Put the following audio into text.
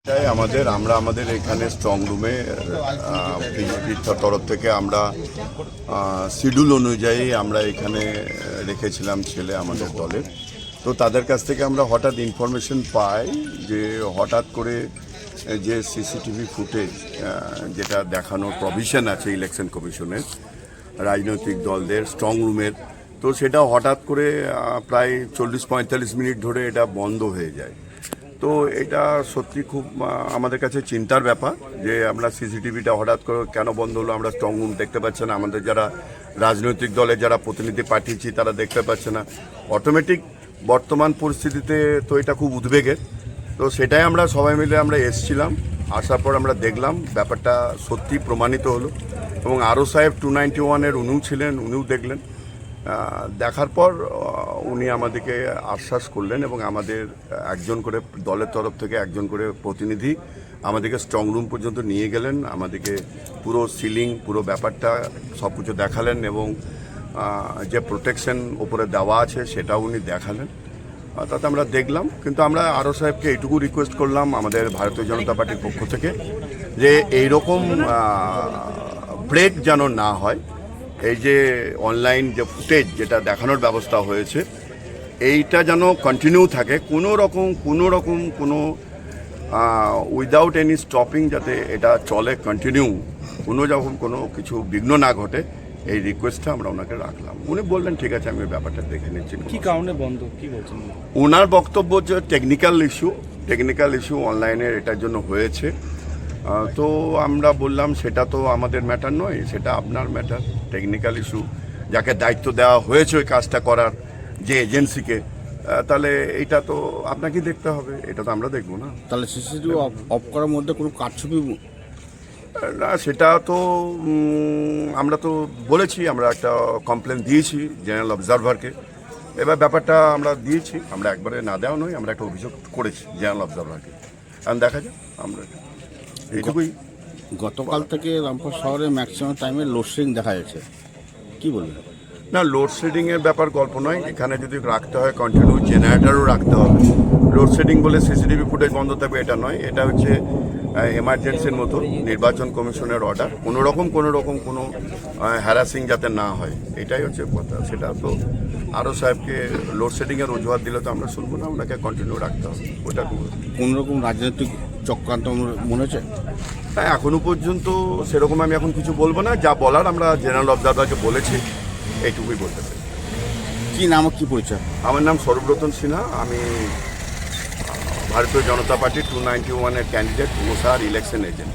আমাদের এখানে স্ট্রং রুমে বিজেপির তরফ থেকে আমরা শিডিউল অনুযায়ী আমরা এখানে রেখেছিলাম ছেলে আমাদের দলের। তো তাদের কাছ থেকে আমরা হঠাৎ ইনফরমেশন পাই যে হঠাৎ করে যে সিসিটিভি ফুটেজ যেটা দেখানোর প্রভিশন আছে ইলেকশন কমিশনের রাজনৈতিক দলদের স্ট্রং রুমের, তো সেটা হঠাৎ করে প্রায় 40-45 মিনিট ধরে এটা বন্ধ হয়ে যায়। তো এটা সত্যি খুব আমাদের কাছে চিন্তার ব্যাপার যে আমরা সিসিটিভিটা হঠাৎ করে কেন বন্ধ হলো, আমরা স্ট্রং রুম দেখতে পাচ্ছি না, আমাদের যারা রাজনৈতিক দলে যারা প্রতিনিধি পাঠিয়েছি তারা দেখতে পাচ্ছে না। অটোমেটিক বর্তমান পরিস্থিতিতে তো এটা খুব উদ্বেগের। তো সেটাই আমরা সবাই মিলে আমরা এসছিলাম, আসার পর আমরা দেখলাম ব্যাপারটা সত্যি প্রমাণিত হলো এবং আরও সাহেব 291-এর উনিও ছিলেন, উনিও দেখলেন। দেখার পর উনি আমাদেরকে আশ্বাস করলেন এবং আমাদের একজন করে দলের তরফ থেকে একজন করে প্রতিনিধি আমাদেরকে স্ট্রং রুম পর্যন্ত নিয়ে গেলেন, আমাদেরকে পুরো সিলিং পুরো ব্যাপারটা সব কিছু দেখালেন এবং যে প্রোটেকশন ওপরে দেওয়া আছে সেটাও উনি দেখালেন। তাতে আমরা দেখলাম, কিন্তু আমরা আরও সাহেবকে এইটুকু রিকোয়েস্ট করলাম আমাদের ভারতীয় জনতা পার্টির পক্ষ থেকে যে এইরকম ব্রেক যেন না হয়। এই যে অনলাইন যে ফুটেজ যেটা দেখানোর ব্যবস্থা হয়েছে এইটা যেন কন্টিনিউ থাকে, কোনো উইদাউট এনি স্টপিং যাতে এটা চলে কন্টিনিউ, কোনো কিছু বিঘ্ন না ঘটে, এই রিকোয়েস্টটা আমরা ওনাকে রাখলাম। উনি বললেন ঠিক আছে আমি ব্যাপারটা দেখে নিচ্ছি। কি কারণে বন্ধ কি বলছেন? ওনার বক্তব্য যে টেকনিক্যাল ইস্যু অনলাইনের এটার জন্য হয়েছে। তো আমরা বললাম সেটা তো আমাদের ম্যাটার নয়, সেটা আপনার ম্যাটার। টেকনিক্যাল ইস্যু যাকে দায়িত্ব দেওয়া হয়েছে ওই কাজটা করার যে এজেন্সিকে, তাহলে এইটা তো আপনাকেই দেখতে হবে, এটা তো আমরা দেখবো না। তাহলে সিসিটিভি অফ করার মধ্যে কোনো কারচুপি না, সেটা তো আমরা তো বলেছি, আমরা একটা কমপ্লেন দিয়েছি জেনারেল অবজারভারকে। এবার ব্যাপারটা আমরা দিয়েছি, আমরা একবারে না দেওয়া নয়, আমরা একটা অভিযোগ করেছি জেনারেল অবজারভারকে। কারণ দেখা যায় আমরা এইটুকুই। গতকাল থেকে রামপুর শহরে ম্যাক্সিমাম টাইমে লোডশেডিং দেখা যাচ্ছে, কি বলবেন? না, লোডশেডিংয়ের ব্যাপার গল্প নয়, এখানে যদি রাখতে হয় কন্টিনিউ জেনারেটারও রাখতে হবে। লোডশেডিং বলে সিসিটিভি ফুটেজ বন্ধ থাকবে এটা নয়, এটা হচ্ছে এমার্জেন্সির মতো নির্বাচন কমিশনের অর্ডার। কোনো রকম কোনো হ্যারাসিং যাতে না হয়, এটাই হচ্ছে কথা। সেটা তো আরও সাহেবকে লোডশেডিংয়ের অজুহাত দিলে তো আমরা শুনবো না, ওনাকে কন্টিনিউ রাখতে হবে। ওটা কোনো রকম রাজনৈতিক চক্রান্ত মনে হচ্ছে? হ্যাঁ, এখনও পর্যন্ত সেরকম আমি এখন কিছু বলবো না, যা বলার আমরা জেনারেল অবজারভারকে বলেছি, এইটুকুই বলতে চাই। কি নাম, কি পরিচয়? আমার নাম সৌরব্রতন সিনহা, আমি ভারতীয় জনতা পার্টি 291-এর ক্যান্ডিডেট, মোসার ইলেকশন এজেন্ট।